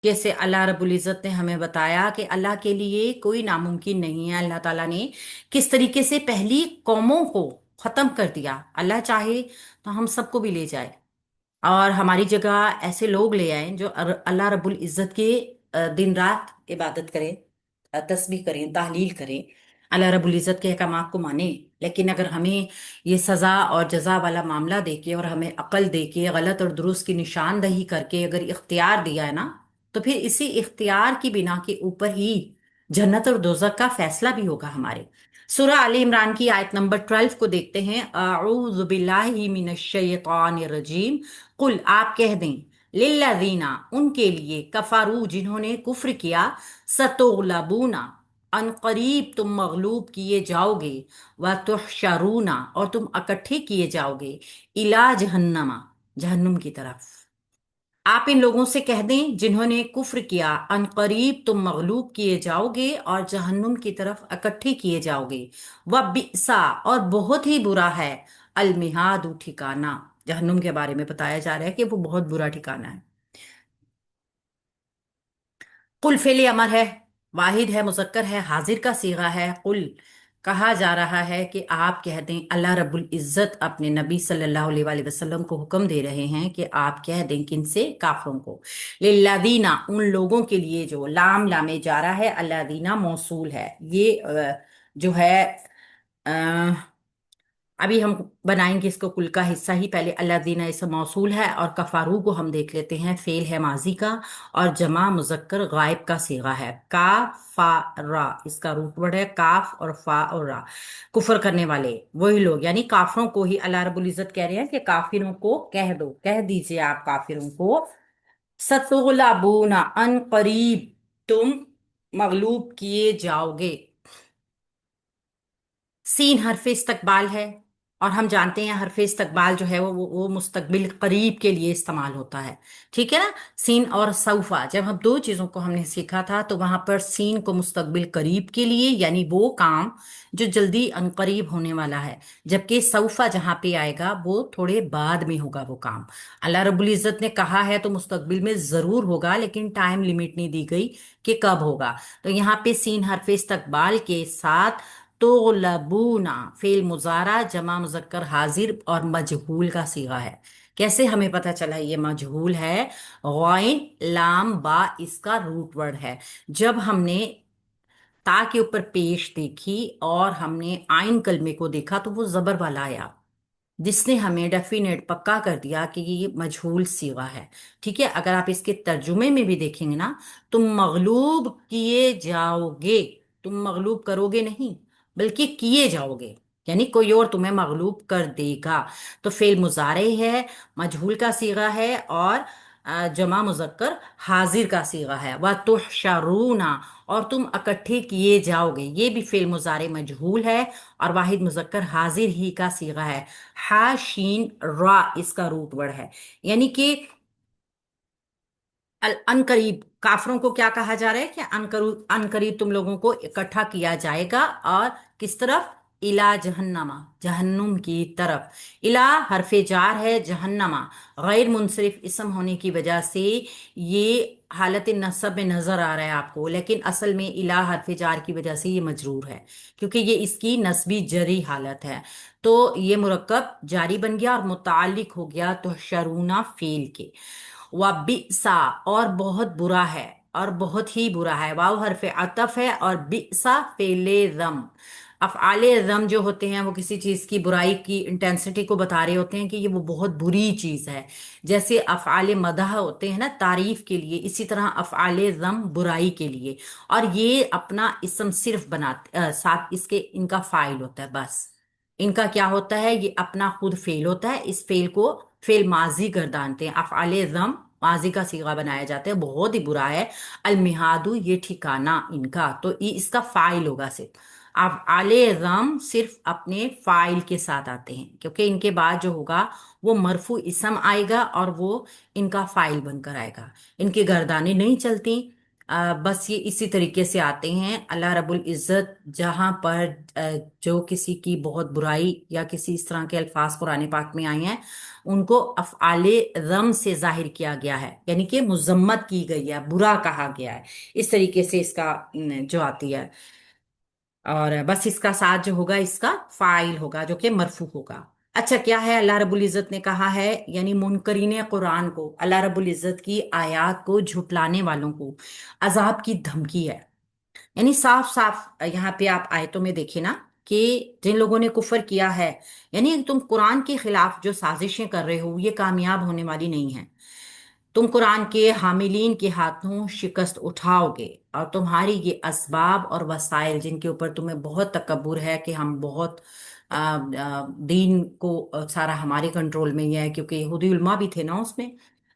जैसे अल्लाह रब्बुल इज़्ज़त ने हमें बताया कि अल्लाह के लिए कोई नामुमकिन नहीं है। अल्लाह ताला ने किस तरीके से पहली कौमों को खत्म कर दिया। अल्लाह चाहे तो हम सबको भी ले जाए और हमारी जगह ऐसे लोग ले आए जो अल्लाह रब्बुल इज़्ज़त के दिन रात इबादत करें, तस्बीह करें, तहलील करें, अल्लाह रब्बुल इज़्ज़त के अहकामात को माने। लेकिन अगर हमें ये सज़ा और जज़ा वाला मामला देके और हमें अक्ल देके गलत और दुरुस्त की निशानदही करके अगर इख्तियार दिया है ना, तो फिर इसी इख्तियार की बिना के ऊपर ही जन्नत और दोज़ख का फैसला भी होगा हमारे। सूरह आले इमरान की आयत नंबर 12 को देखते हैं। अऊज़ु बिल्लाहि मिनश शैतानिर रजीम। कुल आप कह दें, लिल्लज़ीना उनके लिए, कफारू जिन्होंने कुफ्र किया, सतुगलबूना अन करीब तुम मगलूब किए जाओगे, व तुहशरूना और तुम इकट्ठे किए जाओगे, इला जहन्नमा जहन्नुम की तरफ। आप इन लोगों से कह दें जिन्होंने कुफ्र किया, अन करीब तुम मगलूब किए जाओगे और जहन्नुम की तरफ इकट्ठे किए जाओगे। व बिसा और बहुत ही बुरा है, अलमिहादु ठिकाना। जहन्नुम के बारे में बताया जा रहा है कि वो बहुत बुरा ठिकाना है। कुल फेले अमर है, वाहिद है, मुजक्कर है, हाजिर का सीगा है। कुल कहा जा रहा है कि आप कह दें, अल्लाह रब्बुल इज्जत अपने नबी सल्लल्लाहु अलैहि वसल्लम को हुक्म दे रहे हैं कि आप कह दें, किनसे? काफरों को। लिल्लादीना उन लोगों के लिए, जो लाम लामे जा रहा है, अल्लादीना मौसूल है। ये जो है अभी हम बनाएंगे इसको कुल का हिस्सा ही। पहले अल्लाज़ीना इसम मौसूल है और कफारू को हम देख लेते हैं, फेल है माजी का और जमा मुजक्कर गायब का सीगा है। का फा रा इसका रूट वर्ड है, काफ और फा और रा। कुफर करने वाले वही लोग, यानी काफिरों को ही अल्लाह रब्बुल इज्जत कह रहे हैं कि काफिरों को कह दो, कह दीजिए आप काफिरों को, सतुगलबूना अन करीब तुम मगलूब किए जाओगे। सीन हरफ इस्तकबाल है और हम जानते हैं हरफ इस्तकबाल जो है वो मुस्तकबिल करीब के लिए इस्तेमाल होता है। ठीक है ना। सीन और सौफा, जब हम दो चीजों को हमने सीखा था तो वहां पर सीन को मुस्तकबिल करीब के लिए, यानी वो काम जो जल्दी अनकरीब होने वाला है, जबकि सौफा जहां पे आएगा वो थोड़े बाद में होगा वो काम। अल्लाह रब्बुल इज्जत ने कहा है तो मुस्तकबिल में जरूर होगा, लेकिन टाइम लिमिट नहीं दी गई कि कब होगा। तो यहाँ पे सीन हरफ इस्तकबाल के साथ तोलबूना फेल मुजारा जमा मुजक्कर हाजिर और मजहूल का सीगा है। कैसे हमें पता चला ये मजहूल है? गॉइन लाम बा इसका रूट वर्ड है। जब हमने ता के ऊपर पेश देखी और हमने आइन कलमे को देखा तो वो जबर वाला आया, जिसने हमें डेफिनेट पक्का कर दिया कि ये मजहूल सीगा है। ठीक है। अगर आप इसके तर्जुमे में भी देखेंगे ना, तुम मगलूब किए जाओगे, तुम मगलूब करोगे नहीं बल्कि किए जाओगे, यानी कोई और तुम्हें मगलूब कर देगा। तो फेल मुजारे है, मजहूल का सीगा है और जमा मुजक्कर हाजिर का सीगा है। वह तुहशरूना और तुम इकट्ठे किए जाओगे, ये भी फेल मुजारे मजहूल है और वाहिद मुजक्कर हाजिर ही का सीगा है। हा शीन रा इसका रूट वर्ड है, यानी कि अनकरीब काफरों को क्या कहा जा रहा है कि अनकरीब तुम लोगों को इकट्ठा किया जाएगा। और किस तरफ? इला जहन्नमा जहन्नुम की तरफ। इला हरफे जार है, जहन्नमा गैर मुनसरिफ इसम होने की वजह से ये हालत नसब में नजर आ रहा है आपको, लेकिन असल में इला हरफे जार की वजह से ये मजरूर है, क्योंकि ये इसकी नस्बी जरी हालत है। तो ये मुरक्कब जारी बन गया और मुतालिक हो गया तो शरूना फेल के। व बिसा और बहुत बुरा है, और बहुत ही बुरा है। वाव हरफ अतफ है और बिसा फेले रम। अफ़आले रम जो होते हैं वो किसी चीज की बुराई की इंटेंसिटी को बता रहे होते हैं कि ये वो बहुत बुरी चीज है। जैसे अफ़आले मदह होते हैं ना तारीफ के लिए, इसी तरह अफ़आले रम बुराई के लिए। और ये अपना इसम सिर्फ बनाते साथ इसके इनका फाइल होता है बस। इनका क्या होता है? ये अपना खुद फेल होता है, इस फेल को फेल माजी गर्दानते हैं। अफ़आले रम माजी का सीगा बनाया जाता है, बहुत ही बुरा है। अलमिहादू ये ठिकाना इनका, तो ये इसका फाइल होगा सिर्फ। अब आले रम सिर्फ अपने फाइल के साथ आते हैं, क्योंकि इनके बाद जो होगा वो मरफू इसम आएगा और वो इनका फाइल बनकर आएगा। इनकी गर्दानें नहीं चलती। बस ये इसी तरीके से आते हैं। अल्लाह रब्बुल इज़्ज़त जहाँ पर जो किसी की बहुत बुराई या किसी इस तरह के अल्फाज कुरान पाक में आए हैं, उनको अफ़आले ज़म से जाहिर किया गया है, यानी कि मुज़म्मत की गई है, बुरा कहा गया है। इस तरीके से इसका जो आती है। और बस इसका साथ जो होगा, इसका फाइल होगा जो कि मरफू होगा। अच्छा, क्या है अल्लाह रब्बुल इज़्ज़त ने कहा है, यानी मुनकरीन कुरान को, अल्लाह रब्बुल इज़्ज़त की आयत को झुटलाने वालों को अजाब की धमकी है। यानी साफ साफ यहाँ पे आप आयतों में देखें ना, कि जिन लोगों ने कुफर किया है, यानी तुम कुरान के खिलाफ जो साजिशें कर रहे हो, ये कामयाब होने वाली नहीं है। तुम कुरान के हामिलीन के हाथों शिकस्त उठाओगे, और तुम्हारी ये असबाब और वसाइल जिनके ऊपर तुम्हें बहुत तकब्बुर है कि हम बहुत दीन को सारा हमारे कंट्रोल में ही है, क्योंकि यहूदी उलमा भी थे ना उसमें,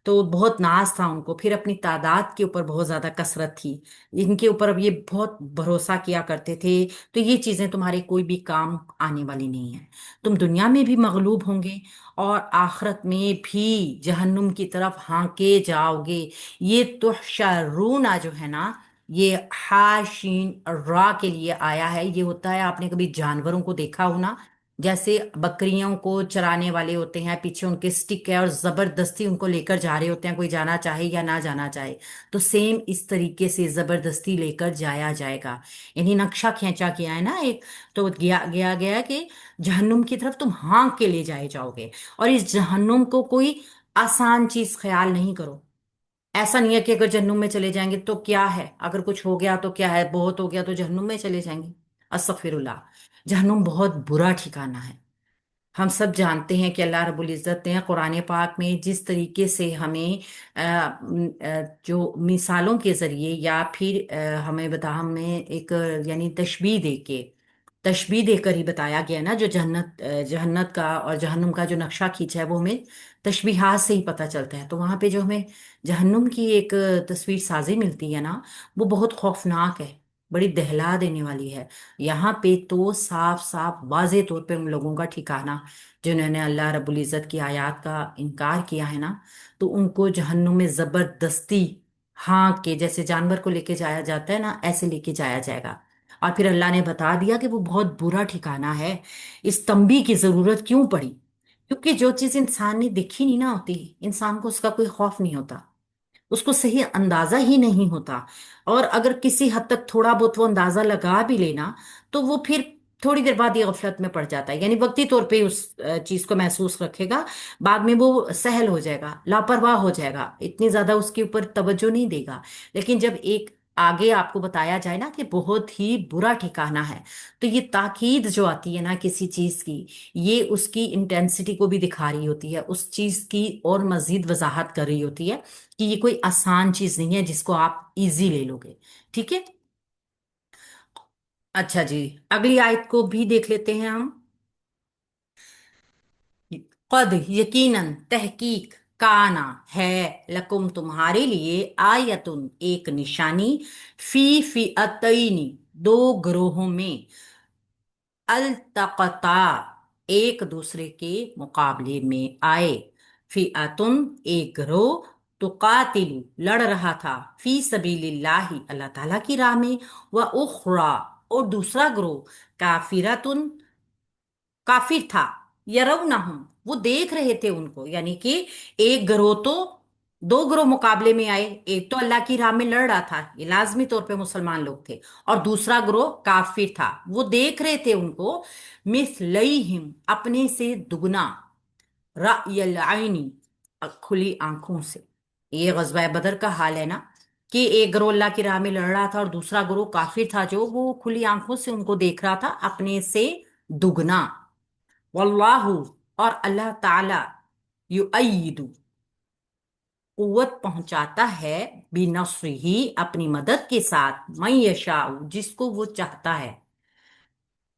तो बहुत नाज था उनको, फिर अपनी तादाद के ऊपर बहुत ज्यादा कसरत थी, इनके ऊपर अब ये बहुत भरोसा किया करते थे। तो ये चीजें तुम्हारे कोई भी काम आने वाली नहीं है। तुम दुनिया में भी मगलूब होंगे, और आखिरत में भी जहन्नुम की तरफ हाँके जाओगे। ये तुहशरूना जो है ना, ये हाशीन रा के लिए आया है। ये होता है, आपने कभी जानवरों को देखा हो ना, जैसे बकरियों को चराने वाले होते हैं, पीछे उनके स्टिक है और जबरदस्ती उनको लेकर जा रहे होते हैं, कोई जाना चाहे या ना जाना चाहे। तो सेम इस तरीके से जबरदस्ती लेकर जाया जाएगा। यानी नक्शा खींचा गया है ना एक, तो गया गया गया कि जहन्नुम की तरफ तुम हाँक के ले जाए जाओगे। और इस जहन्नुम को कोई आसान चीज ख्याल नहीं करो। ऐसा नहीं है कि अगर जहन्नुम में चले जाएंगे तो क्या है, अगर कुछ हो गया तो क्या है, बहुत हो गया तो जहन्नुम में चले जाएंगे। अस्तगफिरुल्लाह। जहन्नुम बहुत बुरा ठिकाना है। हम सब जानते हैं कि अल्लाह रब्बुल इज़्ज़त ने कुरान पाक में जिस तरीके से हमें जो मिसालों के जरिए या फिर हमें हमें एक यानी तशबीह देकर ही बताया गया ना, जो जन्नत का और जहन्नुम का जो नक्शा खींचा है, वो हमें तशबीहात से ही पता चलता है। तो वहां पे जो हमें जहन्नुम की एक तस्वीर साजी मिलती है ना, वो बहुत खौफनाक है, बड़ी दहला देने वाली है। यहाँ पे तो साफ साफ वाजे तौर पे उन लोगों का ठिकाना, जिन्होंने अल्लाह रब्बुल इज़्ज़त की आयत का इनकार किया है ना, तो उनको जहन्नुम में जबरदस्ती हाँ के, जैसे जानवर को लेके जाया जाता है ना, ऐसे लेके जाया जाएगा। और फिर अल्लाह ने बता दिया कि वो बहुत बुरा ठिकाना है। इस तंबी की जरूरत क्यों पड़ी? क्योंकि जो चीज इंसान ने देखी नहीं ना होती, इंसान को उसका कोई खौफ नहीं होता, उसको सही अंदाजा ही नहीं होता। और अगर किसी हद तक थोड़ा बहुत वो अंदाजा लगा भी लेना, तो वो फिर थोड़ी देर बाद ये गफलत में पड़ जाता है, यानी वक्ती तौर पे उस चीज को महसूस रखेगा, बाद में वो सहल हो जाएगा, लापरवाह हो जाएगा, इतनी ज्यादा उसके ऊपर तवज्जो नहीं देगा। लेकिन जब एक आगे आपको बताया जाए ना कि बहुत ही बुरा ठिकाना है, तो ये ताकीद जो आती है ना किसी चीज की, ये उसकी इंटेंसिटी को भी दिखा रही होती है, उस चीज की और मजीद वजाहत कर रही होती है कि ये कोई आसान चीज नहीं है जिसको आप इजी ले लोगे। ठीक है। अच्छा जी, अगली आयत को भी देख लेते हैं हम। कद यकीनन तहकीक, काना है, लकुम तुम्हारे लिए, आयतुन एक निशानी, फी फिअतैनी दो ग्रोहों में, अल्तकता एक दूसरे के मुकाबले में आए। फिअतुन एक ग्रोह, तुकातिलु लड़ रहा था, फी सबीलिल्लाहि अल्लाह ताला की राह में, व उखरा और दूसरा ग्रोह, काफिरतुन काफिर था, यरौनहुम वो देख रहे थे उनको, यानी कि एक ग्रोह तो, दो ग्रोह मुकाबले में आए, एक तो अल्लाह की राह में लड़ रहा था, ये लाजमी तौर पे मुसलमान लोग थे, और दूसरा ग्रोह काफिर था, वो देख रहे थे उनको, मिसलैहिम अपने से दुगना, रअयल आइनी खुली आंखों से। ये गजवा बदर का हाल है ना, कि एक ग्रोह अल्लाह की राह में लड़ रहा था और दूसरा ग्रोह काफिर था, जो वो खुली आंखों से उनको देख रहा था अपने से दुगना। वल्लाहु और अल्लाह ताला, युअय्यिदु कुव्वत पहुंचाता है, बिनस्रिही अपनी मदद के साथ, मैं यशाउ जिसको वो चाहता है।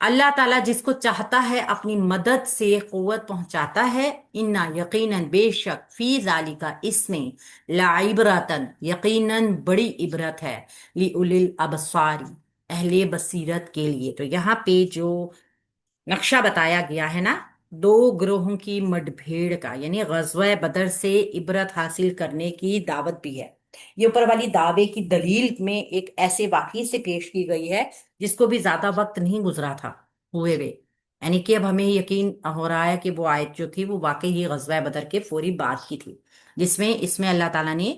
अल्लाह ताला जिसको चाहता है अपनी मदद से कुव्वत पहुंचाता है। इन्ना यकीनन बेशक, फी जालिका इसमें, लाइबरतन यकीनन बड़ी इबरत है, ली उलिल अबसारी अहले बसीरत के लिए। तो यहाँ पे जो नक्शा बताया गया है ना, दो ग्रोहों की मुठभेड़ का, यानी गज़वा बदर से इबरत हासिल करने की दावत भी है। یہ اوپر والی دعوے کی دلیل میں ایک ایسے واقعے سے پیش کی گئی ہے جس کو بھی زیادہ وقت نہیں گزرا تھا ہوئے ہوئے، یعنی کہ اب ہمیں یقین ہو رہا ہے کہ وہ آیت جو تھی وہ واقعی ہی غزوہ بدر کے فوری بعد کی تھی، جس میں اس میں اللہ تعالیٰ نے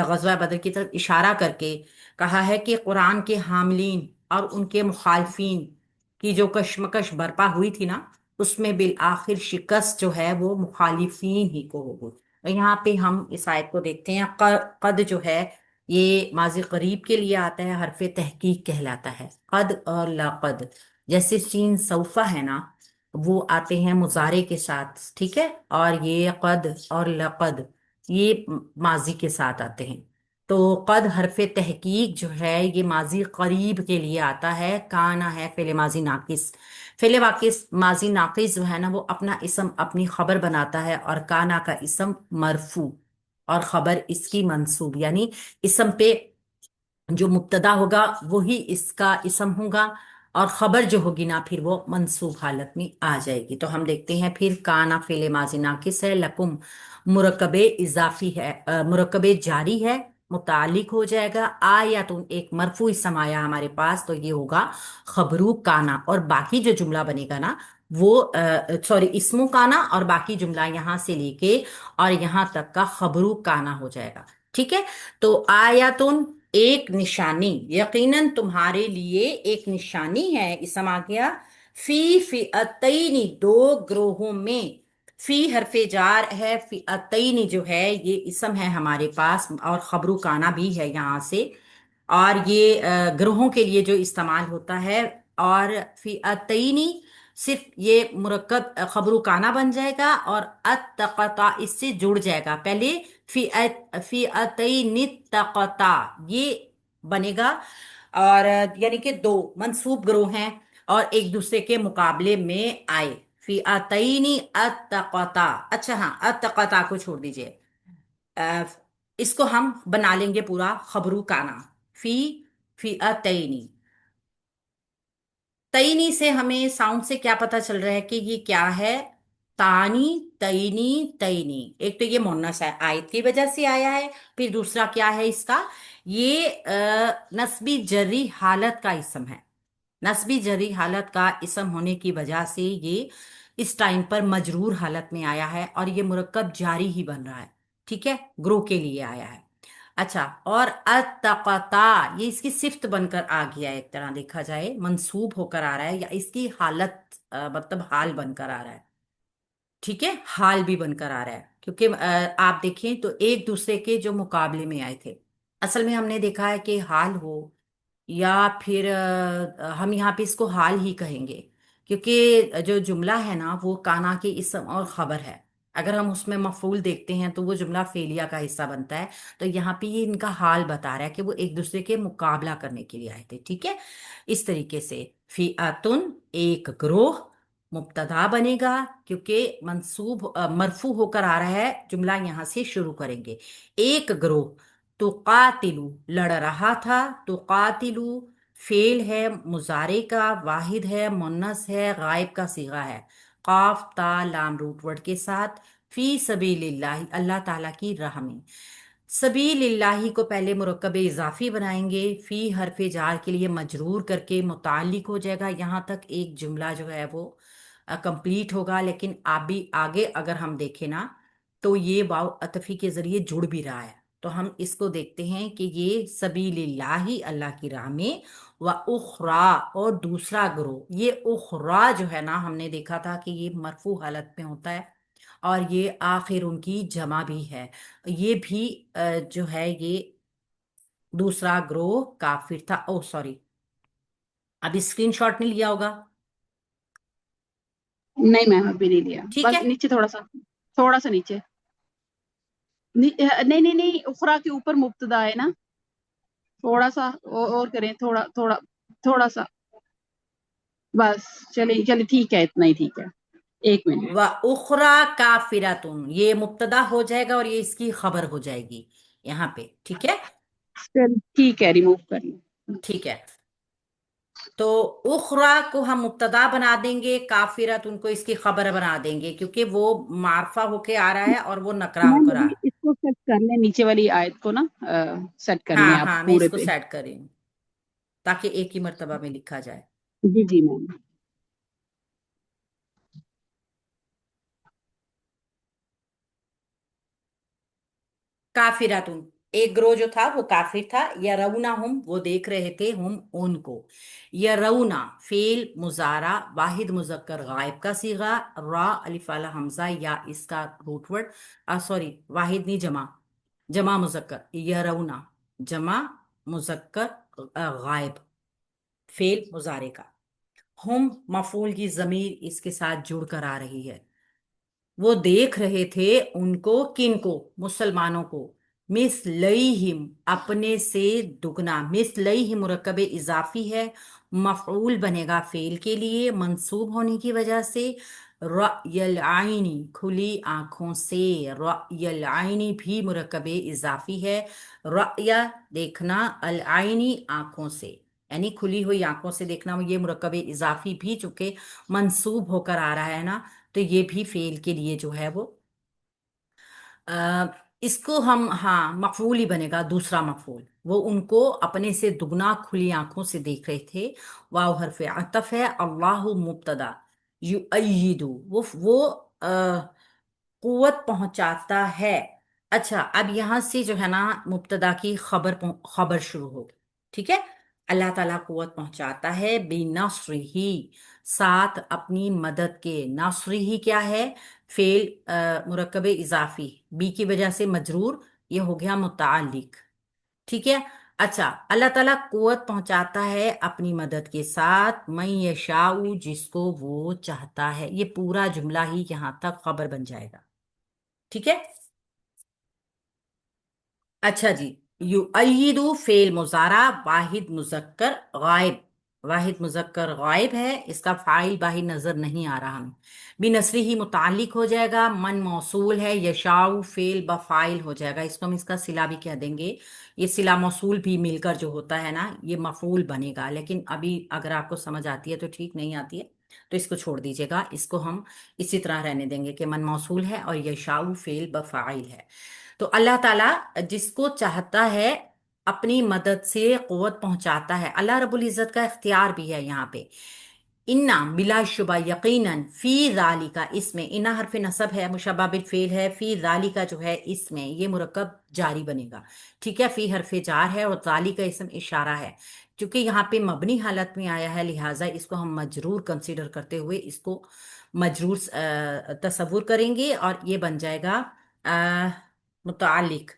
غزوہ بدر کی طرف اشارہ کر کے کہا ہے کہ قرآن کے حاملین اور ان کے مخالفین کی جو کشمکش برپا ہوئی تھی نا، اس میں بالآخر شکست جو ہے وہ مخالفین ہی کو ہوگی۔ اور یہاں پہ ہم اس آیت کو دیکھتے ہیں، قد جو ہے یہ ماضی قریب کے لیے آتا ہے، حرف تحقیق کہلاتا ہے، قد اور لقد، جیسے سین سوفا ہے نا، وہ آتے ہیں مضارع کے ساتھ، ٹھیک ہے، اور یہ قد اور لقد یہ ماضی کے ساتھ آتے ہیں۔ تو قد حرف تحقیق جو ہے یہ ماضی قریب کے لیے آتا ہے، کانا ہے فعل ماضی ناقص، فعل واقع ماضی ناقص جو ہے نا وہ اپنا اسم اپنی خبر بناتا ہے، اور کانا کا اسم مرفوع اور خبر اس کی منصوب، یعنی اسم پہ جو مبتدا ہوگا وہی اس کا اسم ہوگا، اور خبر جو ہوگی نا پھر وہ منصوب حالت میں آ جائے گی۔ تو ہم دیکھتے ہیں پھر کانا فعل ماضی ناقص ہے، لکم مرکب اضافی ہے، مرکب جاری ہے، متعلق ہو جائے گا، یا تو ایک مرفوع اسم آیا ہمارے پاس تو یہ ہوگا خبرو کانا، اور باقی جو جملہ بنے گا نا وہ سوری اسمو کانا، اور باقی جملہ یہاں سے لے کے اور یہاں تک کا خبرو کانا ہو جائے گا، ٹھیک ہے۔ تو آیاتن ایک نشانی، یقیناً تمہارے لیے ایک نشانی ہے، اسم آ گیا، فی فئتین دو گروہوں میں، فی حرف جار ہے، فئتین جو ہے یہ اسم ہے ہمارے پاس، اور خبرو کانا بھی ہے یہاں سے، اور یہ گروہوں کے لیے جو استعمال ہوتا ہے، اور فئتینی صرف یہ مرکب خبرو کانا بن جائے گا، اور اتقطع اس سے جڑ جائے گا، پہلے فئتین اتقطع یہ بنے گا، اور یعنی کہ دو منصوب گروہ ہیں اور ایک دوسرے کے مقابلے میں آئے، فئتین اتقطع، اچھا ہاں اتقطع کو چھوڑ دیجئے، آ، اس کو ہم بنا لیں گے پورا خبرو کانا، فی فئتین، تئینی سے ہمیں ساؤنڈ سے کیا پتا چل رہا ہے کہ یہ کیا ہے، تانی تئینی تئینی، ایک تو یہ مونس ہے آیت کی وجہ سے آیا ہے، پھر دوسرا کیا ہے اس کا، یہ نسبی جری حالت کا اسم ہے، نسبی جری حالت کا اسم ہونے کی وجہ سے یہ اس ٹائم پر مجرور حالت میں آیا ہے، اور یہ مرکب جاری ہی بن رہا ہے، ٹھیک ہے، گروہ کے لیے آیا ہے۔ اچھا، اور اتقطع یہ اس کی صفت بن کر آ گیا ہے، ایک طرح دیکھا جائے منصوب ہو کر آ رہا ہے، یا اس کی حالت مطلب حال بن کر آ رہا ہے، ٹھیک ہے، حال بھی بن کر آ رہا ہے، کیونکہ آپ دیکھیں تو ایک دوسرے کے جو مقابلے میں آئے تھے، اصل میں ہم نے دیکھا ہے کہ حال ہو یا پھر ہم یہاں پہ اس کو حال ہی کہیں گے، کیونکہ جو جملہ ہے نا وہ کانا کے اسم اور خبر ہے، اگر ہم اس میں مفعول دیکھتے ہیں تو وہ جملہ فعلیہ کا حصہ بنتا ہے، تو یہاں پہ یہ ان کا حال بتا رہا ہے کہ وہ ایک دوسرے کے مقابلہ کرنے کے لیے آئے تھے، ٹھیک ہے، اس طریقے سے فئاتن ایک گروہ مبتدا بنے گا، کیونکہ منصوب مرفوع ہو کر آ رہا ہے، جملہ یہاں سے شروع کریں گے، ایک گروہ، تقاتلو لڑ رہا تھا، تقاتلو فعل ہے مضارع کا، واحد ہے، مونس ہے، غائب کا صیغہ ہے، قاف تا لام روٹ ورڈ کے ساتھ، فی سبیل اللہ اللہ تعالیٰ کی راہ میں، سبیل اللہ کو پہلے مرکب اضافی بنائیں گے، فی حرف جار کے لیے مجرور کر کے متعلق ہو جائے گا، یہاں تک ایک جملہ جو ہے وہ کمپلیٹ ہوگا، لیکن آپ بھی آگے اگر ہم دیکھیں نا تو یہ واو عطفی کے ذریعے جڑ بھی رہا ہے، تو ہم اس کو دیکھتے ہیں کہ یہ سبیل اللہ اللہ کی راہ میں، و اخرا اور دوسرا گروہ، یہ اخرا جو ہے نا ہم نے دیکھا تھا کہ یہ مرفوع حالت میں ہوتا ہے، اور یہ آخر ان کی جمع بھی ہے، یہ بھی جو ہے یہ دوسرا گروہ کافر تھا، او سوری ابھی اسکرین شاٹ نہیں لیا ہوگا، نہیں میم ابھی نہیں لیا، ٹھیک ہے، بس نیچے تھوڑا سا نیچے، نہیں نہیں نہیں، اخرا کے اوپر مبتدا ہے نا، تھوڑا سا اور کریں، تھوڑا سا، بس چلیے ٹھیک ہے، اتنا ہی ٹھیک ہے، ایک منٹ۔ و اخرا کافراتن یہ مبتدا ہو جائے گا اور یہ اس کی خبر ہو جائے گی یہاں پہ، ٹھیک ہے، ٹھیک ہے، ریموو کر لیں۔ ٹھیک ہے، تو اخرا کو ہم مبتدا بنا دیں گے، کافرت ان کو اس کی خبر بنا دیں گے، کیونکہ وہ معرفہ ہو کے آ رہا ہے اور وہ نکرہ ہو میم کر آ ابھی رہا ہے۔ इसको सेट कर लें, नीचे वाली आयत को ना सेट कर लें हाँ आप हाँ, मैं पूरे इसको पे। सेट कर रही हूँ ताकि एक ही मर्तबा में लिखा जाए। जी जी मैम। काफिरातुन, एक ग्रोह जो था वो काफिर था। या रऊना हम, वो देख रहे थे, हम उनको। या रऊना फेल मुजारा वाहिद मुजक्कर गायब का सीगा। रा अलिफ वाला हमजा या इसका रूटवर्ड, सॉरी वाहिद नहीं, जमा, जमा मुजक्कर। या रऊना जमा मुजक्कर गायब, फेल मुजारे का। हम मफूल की जमीर इसके साथ जुड़ कर आ रही है। वो देख रहे थे उनको, किन को, मुसलमानों को। मिसलईहिम अपने से दुगना। मिसलईहिम मुरक्कब इजाफी है, मफऊल बनेगा फेल के लिए मंसूब होने की वजह से। रयल आइनी खुली आंखों से। रयल आइनी भी मुरक्कब इजाफी है। रया देखना, अल आइनी आंखों से, यानी खुली हुई आंखों से देखना। ये मुरक्कब इजाफी भी चूंकि मंसूब होकर आ रहा है ना, तो ये भी फेल के लिए जो है वो अ, इसको हम, हाँ, मफूल ही बनेगा, दूसरा मफूल। वो उनको अपने से दुगना खुली आंखों से देख रहे थे। वाव हरफ अतफ है, अल्लाह मुब्तदा, युअय्यिदु वो कुव्वत पहुंचाता है। अच्छा, अब यहां से जो है ना मुब्तदा की खबर शुरू होगी। ठीक है। अल्लाह ताला कुव्वत पहुंचाता है बिनस्रिही, साथ अपनी मदद के। नासरिही क्या है? फेल मुरक्कब इजाफी, बी की वजह से मजरूर, ये हो गया मुतालिक। ठीक है। अच्छा, अल्लाह ताला कुव्वत पहुंचाता है अपनी मदद के साथ, मैं यशाऊ जिसको वो चाहता है। ये पूरा जुमला ही यहां तक खबर बन जाएगा। ठीक है। अच्छा जी, युअय्यिदु फेल मुजारा वाहिद मुजक्कर गायब। वाहिद मुजक्कर गायब है, इसका फाइल बाहिर नजर नहीं आ रहा हमें। बिनसरी ही मुतालिक हो जाएगा। मन मौसूल है, यशाउ फेल बफाइल हो जाएगा। इसको हम इसका सिला भी कह देंगे। ये सिला मौसूल भी मिलकर जो होता है ना, ये मफूल बनेगा। लेकिन अभी अगर आपको समझ आती है तो ठीक, नहीं आती है तो इसको छोड़ दीजिएगा। इसको हम इसी तरह रहने देंगे कि मन मौसूल है और यशाउ फेल बफाइल है। तो अल्लाह ताला जिसको चाहता है अपनी मदद से कुव्वत पहुंचाता है। अल्लाह रब्बुल इज्जत का इख्तियार भी है यहाँ पे। इन्ना बिलाशुबा यकीनन, फी जालिका, इसमें इन्ना हरफ नसब है, मुशब्बह बिल फेल है। फी जालिका जो है इसमें ये मुरक्कब जारी बनेगा। ठीक है। फी हरफ जार है और जाली का इसम इशारा है। क्योंकि यहाँ पे मबनी हालत में आया है, लिहाजा इसको हम मजरूर कंसीडर करते हुए इसको मजरूर तस्वुर करेंगे और ये बन जाएगा मुतालिक।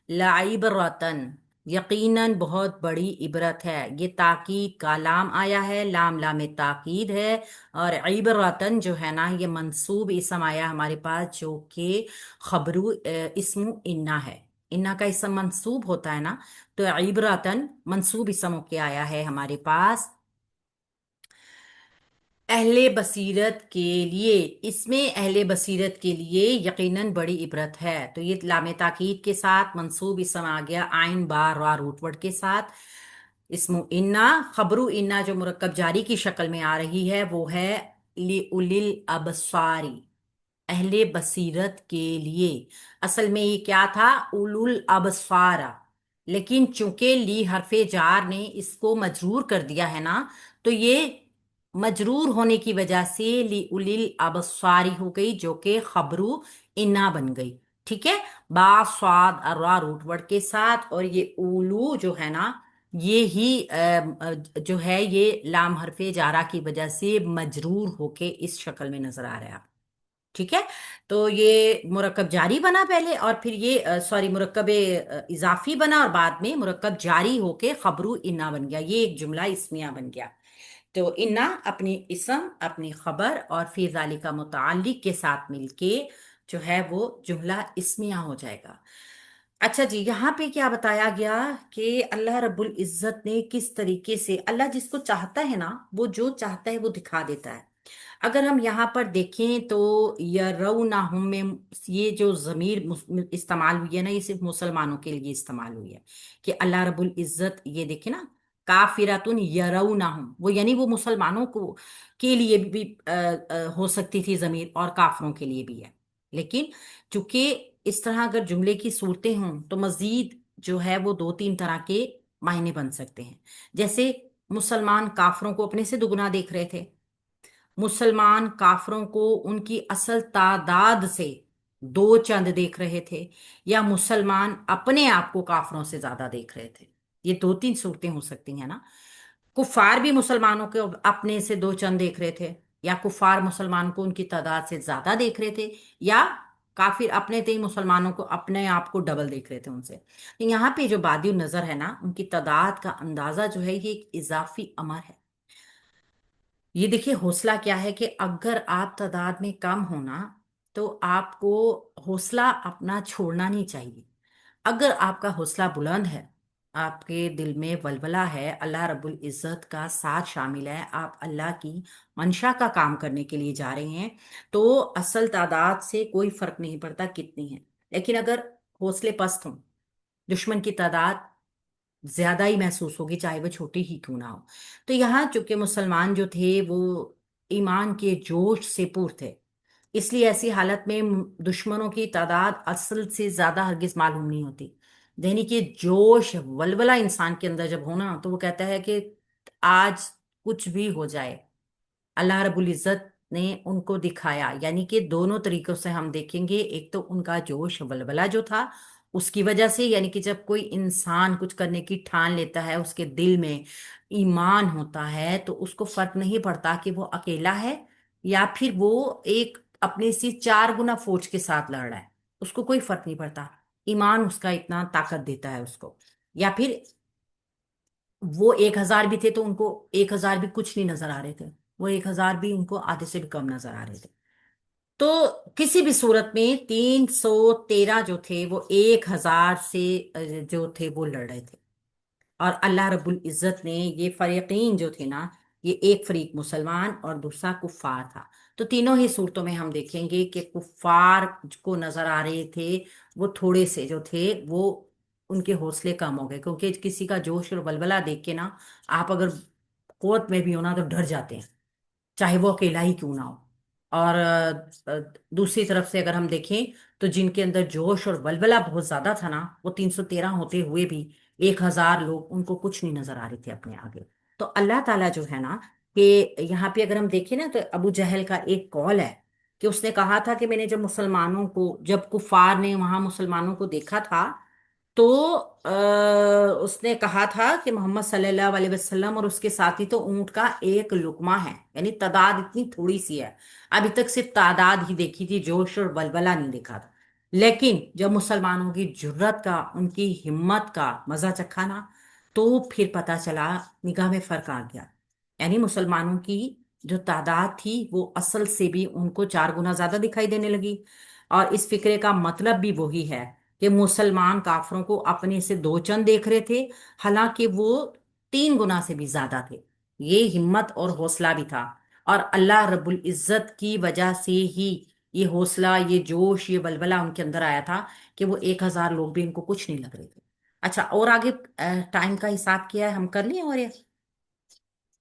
लाइबरतन, यकीनन बहुत बड़ी इबरत है। ये ताकीद का लाम आया है, लाम लाम ताकीद है। और इबरतन जो है ना, ये मंसूब इसम आया हमारे पास, जो कि खबरू इसमु इन्ना है। इन्ना का इसम मंसूब होता है ना, तो इबरतन मंसूब इसम होके आया है हमारे पास अहले बसीरत के लिए। इसमें अहले बसीरत के लिए यकीनन बड़ी इबरत है। तो ये लामे ताकीद के साथ मंसूब इसम आ गया, आइन बार रा रूटवर्ड के साथ। इसमु इन्ना, खबरू इन्ना जो मुरक्कब जारी की शक्ल में आ रही है वो है ली उलिल अबसारी, अहले बसीरत के लिए। असल में ये क्या था? उलुल अबसारा। लेकिन चूंकि ली हरफे जार ने इसको मजरूर कर दिया है ना, तो ये मजरूर होने की वजह से ली उलिल अबसारी हो गई, जो कि खबरू इन्ना बन गई। ठीक है। बा स्वाद अर्रा रूटवर्ड के साथ। और ये उलू जो है ना, ये ही जो है ये लाम हरफे जारा की वजह से मजरूर होके इस शक्ल में नजर आ रहा है। ठीक है। तो ये मुरक्कब जारी बना पहले, और फिर ये सॉरी मुरक्कब इजाफी बना, और बाद में मुरक्कब जारी होके खबरू इन्ना बन गया। ये एक जुमला इसमिया बन गया। तो इन्ना अपनी इसम, अपनी खबर और फिर जालिका मुताल्लिक के साथ मिलके जो है वो जुमला इसमिया हो जाएगा। अच्छा जी, यहाँ पे क्या बताया गया कि अल्लाह रब्बुल इज्जत ने किस तरीके से, अल्लाह जिसको चाहता है ना, वो जो चाहता है वो दिखा देता है। अगर हम यहाँ पर देखें तो यरौनाहुम में ये जो जमीर इस्तेमाल हुई है ना, ये सिर्फ मुसलमानों के लिए इस्तेमाल हुई है। कि अल्लाह रब्बुल इज्जत, ये देखे ना, काफिरातुन यरौनाहुम, वो यानी वो मुसलमानों को के लिए भी हो सकती थी जमीर, और काफरों के लिए भी है। लेकिन चूंकि इस तरह अगर जुमले की सूरतें हों तो मजीद जो है वो दो तीन तरह के मायने बन सकते हैं। जैसे मुसलमान काफरों को अपने से दुगना देख रहे थे, मुसलमान काफरों को उनकी असल तादाद से दो चंद देख रहे थे, या मुसलमान अपने आप को काफरों से ज्यादा देख रहे थे। ये दो तीन सूरतें हो सकती हैं ना। कुफार भी मुसलमानों को अपने से दो चंद देख रहे थे, या कुफार मुसलमान को उनकी तादाद से ज्यादा देख रहे थे, या काफिर अपने थे मुसलमानों को अपने आप को डबल देख रहे थे उनसे। तो यहाँ पे जो बादियो नजर है ना, उनकी तादाद का अंदाजा जो है ये एक इजाफी अमर है। ये देखिए हौसला क्या है कि अगर आप तादाद में कम होना तो आपको हौसला अपना छोड़ना नहीं चाहिए। अगर आपका हौसला बुलंद है, आपके दिल में वलवला है, अल्लाह रब्बुल इज़्ज़त का साथ शामिल है, आप अल्लाह की मंशा का काम करने के लिए जा रहे हैं, तो असल तादाद से कोई फर्क नहीं पड़ता कितनी है। लेकिन अगर हौसले पस्त हों, दुश्मन की तादाद ज्यादा ही महसूस होगी चाहे वो छोटी ही क्यों ना हो। तो यहाँ चूंकि मुसलमान जो थे वो ईमान के जोश से पूर थे, इसलिए ऐसी हालत में दुश्मनों की तादाद असल से ज्यादा हरगिज मालूम नहीं होती। यानी कि जोश वलवला इंसान के अंदर जब होना तो वो कहता है कि आज कुछ भी हो जाए, अल्लाह रब्बुल इज़्ज़त ने उनको दिखाया। यानी कि दोनों तरीकों से हम देखेंगे, एक तो उनका जोश वलवला जो था उसकी वजह से, यानी कि जब कोई इंसान कुछ करने की ठान लेता है, उसके दिल में ईमान होता है, तो उसको फर्क नहीं पड़ता कि वो अकेला है या फिर वो एक अपने से चार गुना फौज के साथ लड़ रहा है, उसको कोई फर्क नहीं पड़ता। ईमान उसका इतना ताकत देता है उसको। या फिर वो 1,000 भी थे तो उनको 1,000 भी कुछ नहीं नजर आ रहे थे, वो 1,000 भी उनको आधे से भी कम नजर आ रहे थे। तो किसी भी सूरत में 313 जो थे वो 1,000 से जो थे वो लड़ रहे थे। और अल्लाह रब्बुल इज़्ज़त ने ये फरीकीन जो थे ना, ये एक फरीक मुसलमान और दूसरा कुफ़ार था। तो तीनों ही सूरतों में हम देखेंगे कि कुफ़ार को नजर आ रहे थे वो थोड़े से जो थे वो उनके हौसले कम हो गए, क्योंकि किसी का जोश और बलबला देख के ना आप अगर कोर्ट में भी हो ना तो डर जाते हैं, चाहे वो अकेला ही क्यों ना हो। और दूसरी तरफ से अगर हम देखें तो जिनके अंदर जोश और बलबला बहुत ज्यादा था ना, वो 313 होते हुए भी 1,000 लोग उनको कुछ नहीं नजर आ रहे थे अपने आगे। तो अल्लाह ताला जो है ना, कि यहाँ पे अगर हम देखें ना तो अबू जहल का एक कॉल है कि उसने कहा था कि मैंने जब मुसलमानों को, जब कुफार ने वहां मुसलमानों को देखा था तो उसने कहा था कि मोहम्मद सल्लल्लाहु अलैहि वसल्लम और उसके साथी तो ऊंट का एक लुकमा है, यानी तादाद इतनी थोड़ी सी है। अभी तक सिर्फ तादाद ही देखी थी, जोश और बलबला नहीं देखा था। लेकिन जब मुसलमानों की जुर्रत का, उनकी हिम्मत का मजा चखा ना, तो फिर पता चला, निगाह में फर्क आ गया। यानी मुसलमानों की जो तादाद थी वो असल से भी उनको चार गुना ज्यादा दिखाई देने लगी। और इस फिक्रे का मतलब भी वही है कि मुसलमान काफरों को अपने से दो चंद देख रहे थे, हालांकि वो तीन गुना से भी ज्यादा थे। ये हिम्मत और हौसला भी था। और अल्लाह रब्बुल इज्जत की वजह से ही ये हौसला, ये जोश, ये बलबला उनके अंदर आया था कि वो 1,000 लोग भी इनको कुछ नहीं लग रहे थे। अच्छा, और आगे टाइम का हिसाब किया है, हम कर लें और ये